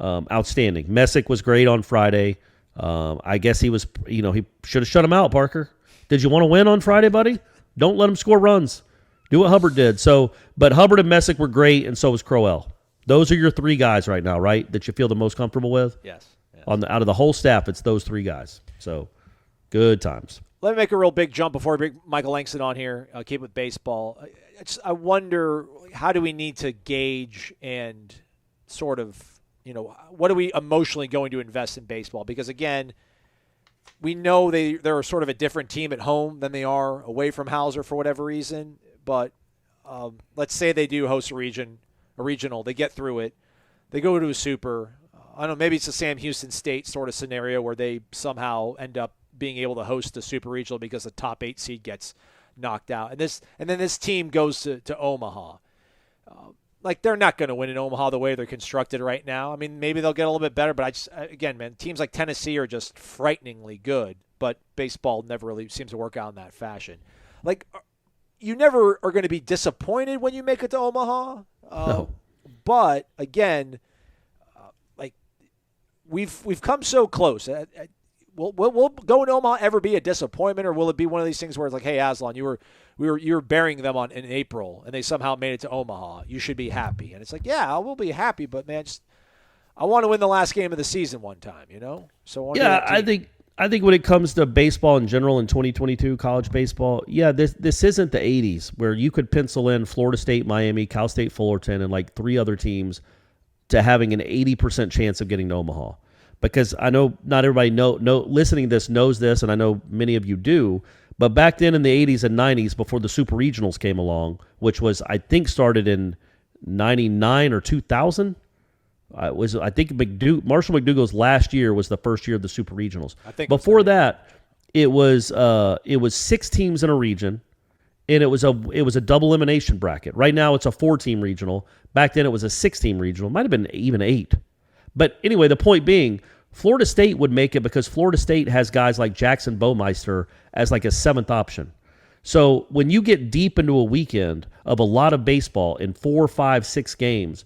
outstanding. Messick was great on Friday. I guess he was, he should have shut him out, Parker. Did you want to win on Friday, buddy? Don't let him score runs. Do what Hubbard did. But Hubbard and Messick were great, and so was Crowell. Those are your three guys right now, right, that you feel the most comfortable with? Yes. Out of the whole staff, it's those three guys. So, good times. Let me make a real big jump before we bring Michael Langston on here. Keep with baseball. I wonder, how do we need to gauge and sort of, what are we emotionally going to invest in baseball? Because, again, we know they're sort of a different team at home than they are away from Hauser for whatever reason. But let's say they do host a regional. They get through it. They go to a super. I don't know, maybe it's a Sam Houston State sort of scenario where they somehow end up being able to host a super regional because the top 8 seed gets knocked out. And then this team goes to Omaha. They're not going to win in Omaha the way they're constructed right now. I mean, maybe they'll get a little bit better, but again, man, teams like Tennessee are just frighteningly good, but baseball never really seems to work out in that fashion. You never are going to be disappointed when you make it to Omaha. No. But again, we've come so close. Will going to Omaha ever be a disappointment, or will it be one of these things where it's like, hey, Aslan, you were burying them in April, and they somehow made it to Omaha. You should be happy. And it's like, yeah, I will be happy, but man, I want to win the last game of the season one time, So I think when it comes to baseball in general in 2022, college baseball, this isn't the 80s where you could pencil in Florida State, Miami, Cal State, Fullerton, and 3 other teams to having an 80% chance of getting to Omaha. Because I know not everybody listening to this knows this, and I know many of you do, but back then in the 80s and 90s, before the Super Regionals came along, which was, I think, started in 99 or 2000, I think Marshall McDougal's last year was the first year of the Super Regionals. I think before that, it was 6 teams in a region, and it was a double elimination bracket. Right now, it's a 4-team regional. Back then, it was a 6-team regional. It might have been even 8. But anyway, the point being, Florida State would make it because Florida State has guys like Jackson Bowmeister as a 7th option. So when you get deep into a weekend of a lot of baseball in 4, 5, 6 games,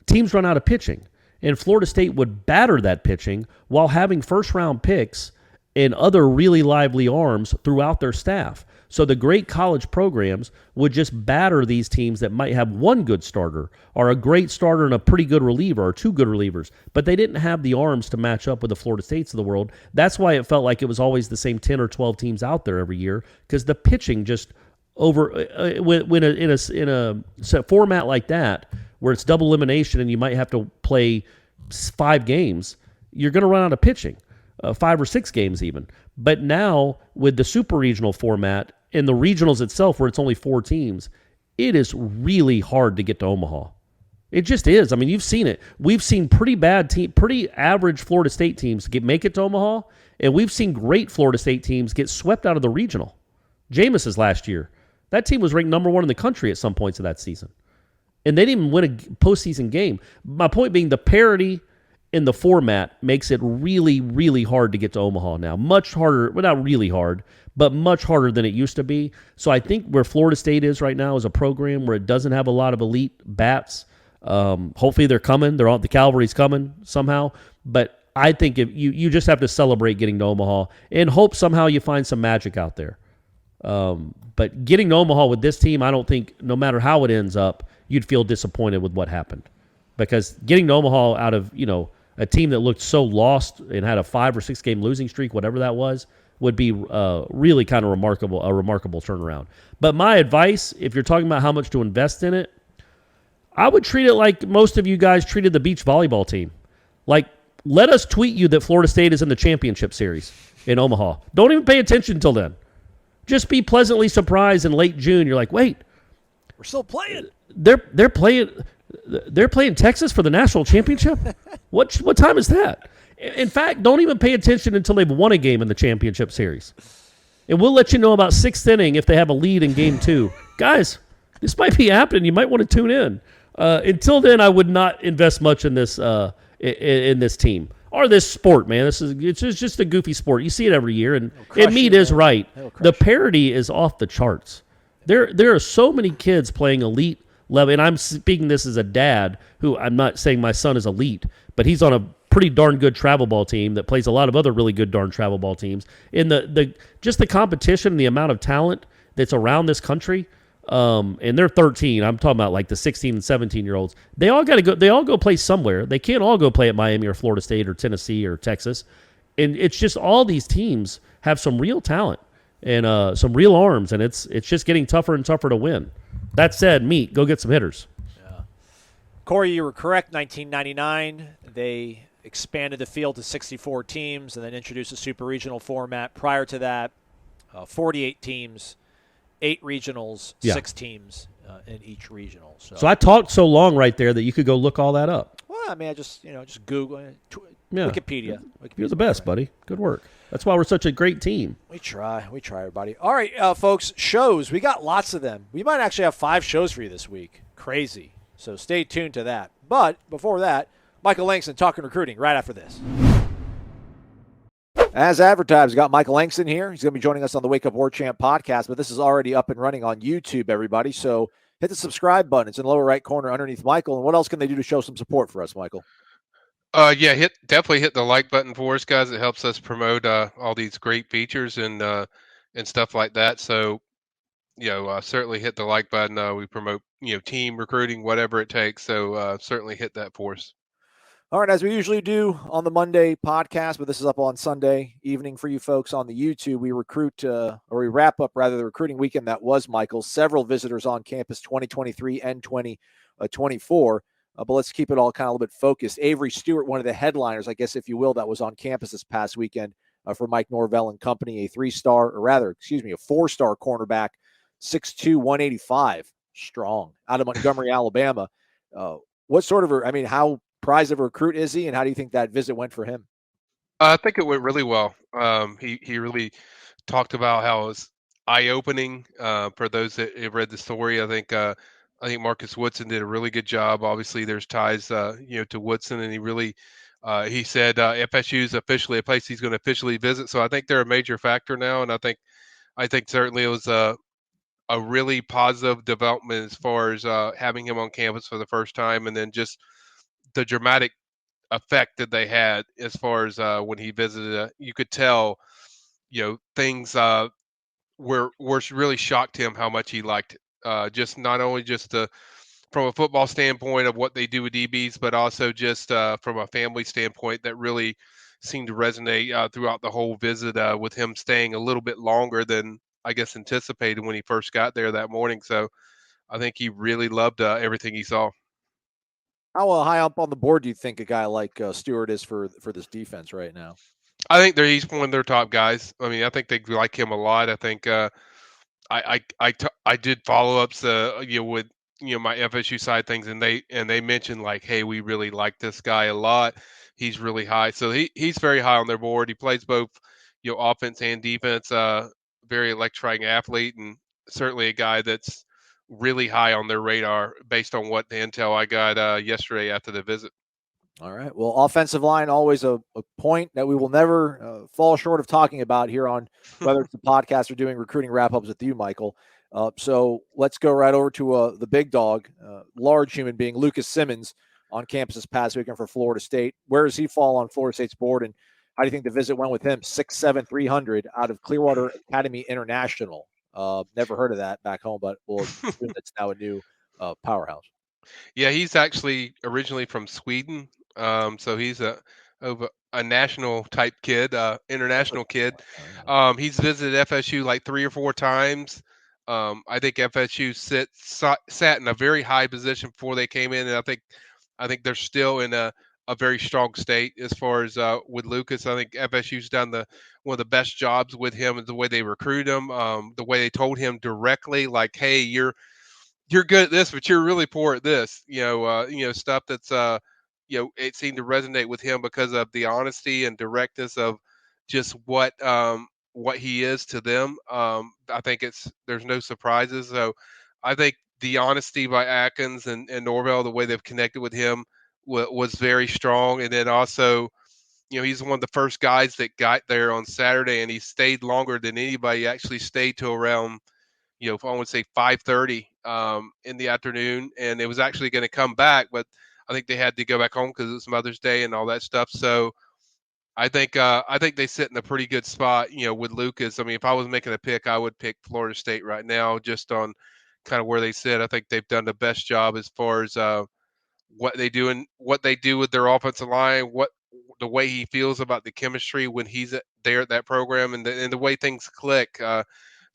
teams run out of pitching. And Florida State would batter that pitching while having first-round picks and other really lively arms throughout their staff. So the great college programs would just batter these teams that might have one good starter or a great starter and a pretty good reliever or 2 good relievers, but they didn't have the arms to match up with the Florida States of the world. That's why it felt like it was always the same 10 or 12 teams out there every year, because the pitching just when in a format like that where it's double elimination and you might have to play 5 games, you're going to run out of pitching. 5 or 6 games even. But now with the super regional format and the regionals itself where it's only 4 teams, it is really hard to get to Omaha. It just is. I mean, you've seen it. We've seen pretty average Florida State teams make it to Omaha, and we've seen great Florida State teams get swept out of the regional. Jameis's last year, that team was ranked number 1 in the country at some points of that season. And they didn't even win a postseason game. My point being, the parity in the format makes it really, really hard to get to Omaha now. Much harder, well, not really hard, but much harder than it used to be. So I think where Florida State is right now is a program where it doesn't have a lot of elite bats. Hopefully they're coming. The cavalry's coming somehow. But I think if you just have to celebrate getting to Omaha and hope somehow you find some magic out there. But getting to Omaha with this team, I don't think, no matter how it ends up, you'd feel disappointed with what happened. Because getting to Omaha out of, a team that looked so lost and had a 5 or 6 game losing streak, whatever that was, would be really kind of a remarkable turnaround. But my advice, if you're talking about how much to invest in it, I would treat it like most of you guys treated the beach volleyball team. Let us tweet you that Florida State is in the championship series in Omaha. Don't even pay attention until then. Just be pleasantly surprised in late June. You're like, wait, we're still playing. They're playing Texas for the national championship? What time is that? In fact, don't even pay attention until they've won a game in the championship series. And we'll let you know about 6th inning if they have a lead in game 2. Guys, this might be happening. You might want to tune in. Until then, I would not invest much in this in this team or this sport, man. It's just a goofy sport. You see it every year, and Meat is right. The parity is off the charts. There are so many kids playing elite level, and I'm speaking this as a dad who I'm not saying my son is elite, but he's on a pretty darn good travel ball team that plays a lot of other really good darn travel ball teams. In the just the competition, the amount of talent that's around this country. And they're 13. I'm talking about like the 16 and 17-year-olds. They all got to go. They all go play somewhere. They can't all go play at Miami or Florida State or Tennessee or Texas. And it's just all these teams have some real talent and some real arms, and it's just getting tougher and tougher to win. That said, Meat, go get some hitters. Yeah. Corey, you were correct. 1999, they expanded the field to 64 teams and then introduced a super regional format. Prior to that, 48 teams. 8 regionals, 6 teams in each regional. So I talked so long right there that you could go look all that up. Well, I mean, I just Google Wikipedia. You're the best, buddy. Good work. That's why we're such a great team. We try, everybody. All right, folks, shows. We got lots of them. We might actually have 5 shows for you this week. Crazy. So stay tuned to that. But before that, Michael Langston talking recruiting right after this. As advertised, we got Michael Langston here. He's going to be joining us on the Wake Up Warchant podcast, but this is already up and running on YouTube, everybody. So hit the subscribe button. It's in the lower right corner underneath Michael. And what else can they do to show some support for us, Michael? Definitely hit the like button for us, guys. It helps us promote all these great features and stuff like that. So, certainly hit the like button. We promote, team recruiting, whatever it takes. So certainly hit that for us. All right, as we usually do on the Monday podcast, but this is up on Sunday evening for you folks on the YouTube, we we wrap up the recruiting weekend that was, Michael. Several visitors on campus, 2023 and 2024. But let's keep it all kind of a little bit focused. Avery Stewart, one of the headliners, I guess, if you will, that was on campus this past weekend for Mike Norvell and company, a 4-star cornerback, 6'2", 185, strong, out of Montgomery, Alabama. What sort of, how prize of a recruit is he, and how do you think that visit went for him? I think it went really well. He really talked about how it was eye-opening for those that have read the story. I think Marcus Woodson did a really good job. Obviously, there's ties, to Woodson, and he really, he said FSU is officially a place he's going to officially visit. So I think they're a major factor now, and I think certainly it was a really positive development as far as having him on campus for the first time, and then just the dramatic effect that they had as far as when he visited. You could tell, things were really shocked him how much he liked it. Just not only from a football standpoint of what they do with DBs, but also just from a family standpoint that really seemed to resonate throughout the whole visit with him staying a little bit longer than I guess anticipated when he first got there that morning. So I think he really loved everything he saw. How high up on the board do you think a guy like Stewart is for this defense right now? I think he's one of their top guys. I think they like him a lot. I think I did follow-ups with my FSU side things, and they mentioned like, hey, we really like this guy a lot. He's really high, so he's very high on their board. He plays both offense and defense. Very electrifying athlete, and certainly a guy that's really high on their radar based on what the intel I got yesterday after the visit. All right. Well, offensive line, always a point that we will never fall short of talking about here on whether it's the podcast or doing recruiting wrap-ups with you, Michael. So let's go right over to the big dog, large human being, Lucas Simmons, on campus this past weekend for Florida State. Where does he fall on Florida State's board, and how do you think the visit went with him? 6'7", 300 out of Clearwater Academy International. Never heard of that back home, but that's now a new powerhouse. Yeah, he's actually originally from Sweden, so he's a national type kid, international kid. He's visited FSU like 3 or 4 times. I think FSU sat in a very high position before they came in, and I think they're still in a very strong state as far as with Lucas. I think FSU's done one of the best jobs with him, and the way they recruit him, the way they told him directly, like, hey, you're good at this, but you're really poor at this. Stuff that's it seemed to resonate with him because of the honesty and directness of just what he is to them. I think there's no surprises. So I think the honesty by Atkins and Norvell, the way they've connected with him was very strong. And then also, he's one of the first guys that got there on Saturday, and he stayed longer than anybody. He actually stayed till around, if I would say 5:30 in the afternoon, and it was actually going to come back, but I think they had to go back home because it was Mother's Day and all that stuff. So I think they sit in a pretty good spot, with Lucas. I mean, if I was making a pick, I would pick Florida State right now, just on kind of where they sit. I think they've done the best job as far as what they do and what they do with their offensive line, what the way he feels about the chemistry when he's there at that program, and the way things click.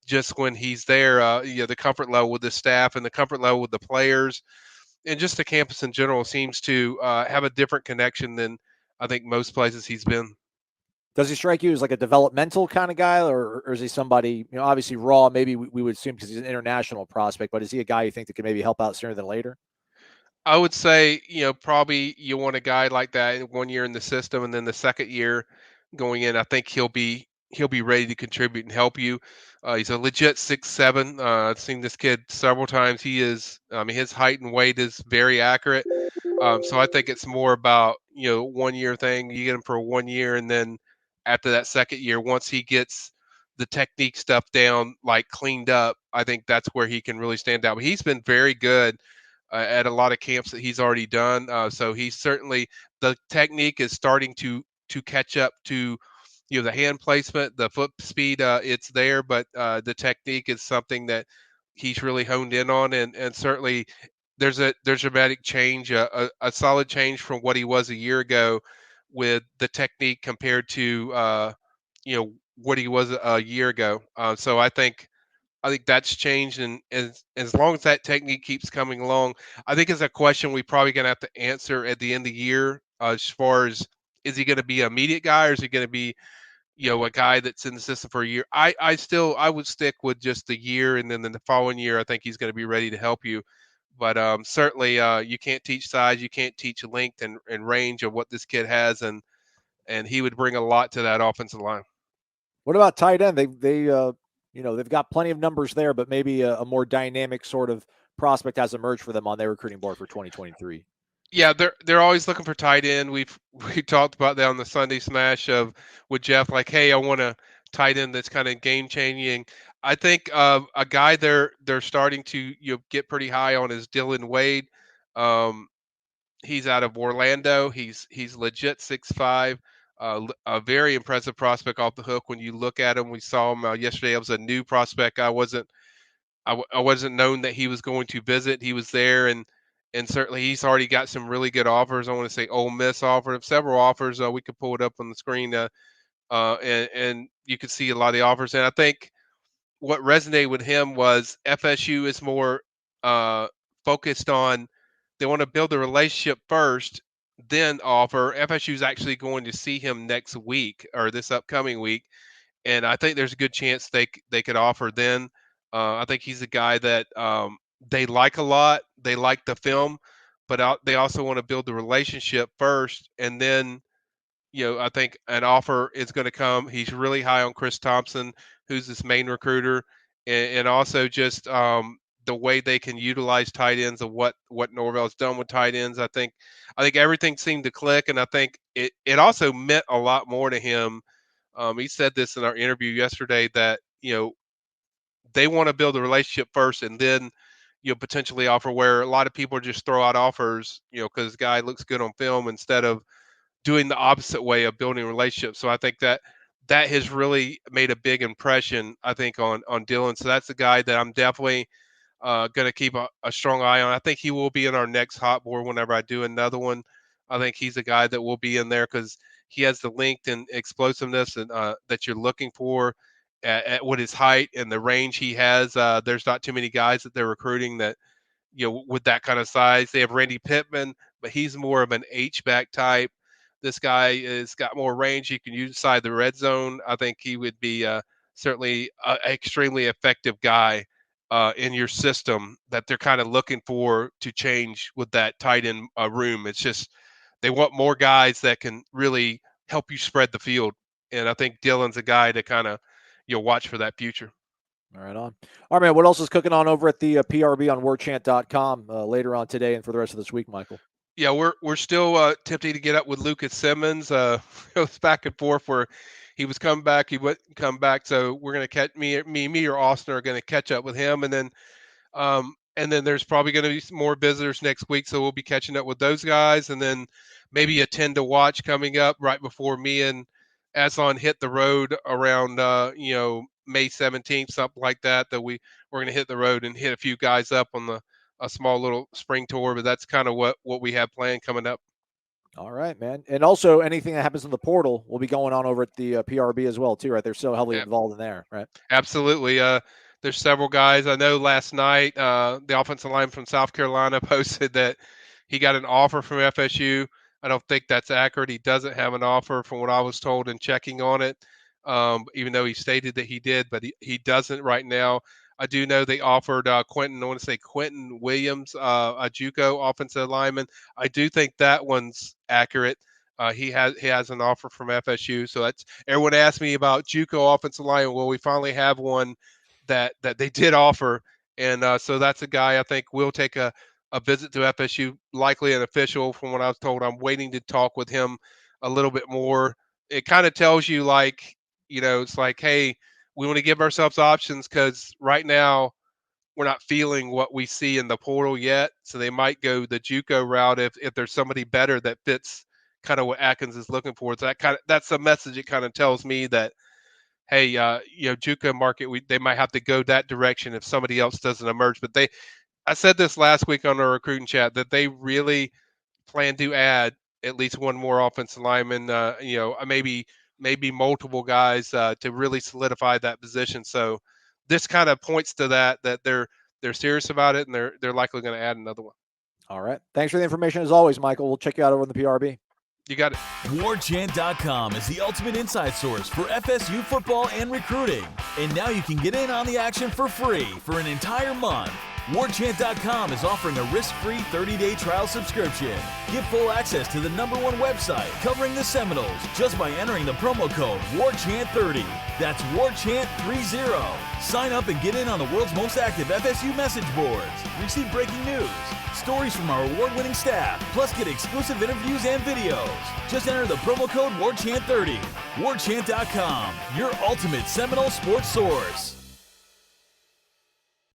Just when he's there, the comfort level with the staff and the comfort level with the players, and just the campus in general seems to have a different connection than I think most places he's been. Does he strike you as like a developmental kind of guy, or is he somebody, obviously raw, maybe we would assume because he's an international prospect, but is he a guy you think that could maybe help out sooner than later? I would say, probably you want a guy like that in 1 year in the system, and then the second year going in, I think he'll be ready to contribute and help you. He's a legit 6'7". I've seen this kid several times. His height and weight is very accurate. So I think it's more about, 1 year thing. You get him for 1 year, and then after that second year, once he gets the technique stuff down, like cleaned up, I think that's where he can really stand out. But he's been very good at a lot of camps that he's already done. So he's certainly, the technique is starting to catch up to, the hand placement, the foot speed. It's there, but the technique is something that he's really honed in on, and certainly there's a dramatic change, a solid change from what he was a year ago with the technique compared to what he was a year ago. So I think that's changed, and as long as that technique keeps coming along, I think it's a question we probably gonna have to answer at the end of the year, as far as, is he gonna be an immediate guy, or is he gonna be, a guy that's in the system for a year? I would stick with just the year, and then in the following year, I think he's gonna be ready to help you. But certainly, you can't teach size, you can't teach length and range of what this kid has, and he would bring a lot to that offensive line. What about tight end? They've got plenty of numbers there, but maybe a more dynamic sort of prospect has emerged for them on their recruiting board for 2023. Yeah, they're always looking for tight end. We talked about that on the Sunday Smash with Jeff. Like, hey, I want a tight end that's kind of game changing. I think a guy they're starting to get pretty high on is Dylan Wade. He's out of Orlando. He's legit 6'5". A very impressive prospect off the hook. When you look at him, we saw him yesterday. It was a new prospect. I wasn't known that he was going to visit. He was there, and certainly he's already got some really good offers. I want to say Ole Miss offered him several offers. We could pull it up on the screen, and you could see a lot of the offers. And I think what resonated with him was FSU is more focused on, they want to build a relationship first, then offer. FSU is actually going to see him next week, or this upcoming week, and I think there's a good chance they could offer then. I think he's a guy that they like a lot. They like the film, but they also want to build the relationship first, and then I think an offer is going to come. He's really high on Chris Thompson, who's this main recruiter, and also just the way they can utilize tight ends, of what Norvell's done with tight ends. I think everything seemed to click, and I think it also meant a lot more to him. He said this in our interview yesterday, that they want to build a relationship first, and then potentially offer, where a lot of people just throw out offers because the guy looks good on film, instead of doing the opposite way of building relationships. So I think that has really made a big impression, I think, on Dylan. So that's a guy that I'm definitely going to keep a strong eye on. I think he will be in our next hot board whenever I do another one. I think he's a guy that will be in there because he has the length and explosiveness and that you're looking for with his height and the range he has. There's not too many guys that they're recruiting that with that kind of size. They have Randy Pittman, but he's more of an H-back type. This guy has got more range. He can use inside the red zone. I think he would be certainly an extremely effective guy in your system that they're kind of looking for to change with that tight end room. It's just they want more guys that can really help you spread the field. And I think Dylan's a guy to kind of watch for that future. All right, on. All right, man, what else is cooking on over at the PRB on warchant.com later on today and for the rest of this week, Michael? Yeah, we're still attempting to get up with Lucas Simmons. It was back and forth where he was coming back, he wouldn't come back. So we're gonna catch me or Austin are gonna catch up with him, and then there's probably going to be some more visitors next week, so we'll be catching up with those guys, and then maybe a 10 to watch coming up right before me and Aslan hit the road around May 17th, something like that. We're going to hit the road and hit a few guys up on a small little spring tour, but that's kind of what we have planned coming up. All right, man. And also anything that happens in the portal will be going on over at the PRB as well, too, right? They're so heavily involved in there, right? Absolutely. There's several guys. I know last night the offensive line from South Carolina posted that he got an offer from FSU. I don't think that's accurate. He doesn't have an offer from what I was told in checking on it, even though he stated that he did, but he doesn't right now. I do know they offered Quentin Williams, a JUCO offensive lineman. I do think that one's accurate. He has an offer from FSU. So that's everyone asked me about JUCO offensive lineman. Well, we finally have one that they did offer, and so that's a guy I think will take a visit to FSU, likely an official. From what I was told, I'm waiting to talk with him a little bit more. It kind of tells you, like, it's like, hey, we want to give ourselves options because right now we're not feeling what we see in the portal yet. So they might go the JUCO route if there's somebody better that fits kind of what Atkins is looking for. So that's a message. It kind of tells me that, hey, JUCO market, they might have to go that direction if somebody else doesn't emerge. But I said this last week on our recruiting chat that they really plan to add at least one more offensive lineman, maybe multiple guys to really solidify that position. So this kind of points to that they're serious about it, and they're likely going to add another one. All right. Thanks for the information as always, Michael. We'll check you out over in the PRB. You got it. Warchant.com is the ultimate inside source for FSU football and recruiting. And now you can get in on the action for free for an entire month. Warchant.com is offering a risk-free 30-day trial subscription. Get full access to the #1 website covering the Seminoles just by entering the promo code WARCHANT30. That's WARCHANT30. Sign up and get in on the world's most active FSU message boards. Receive breaking news, stories from our award-winning staff, plus get exclusive interviews and videos. Just enter the promo code WARCHANT30. Warchant.com, your ultimate Seminole sports source.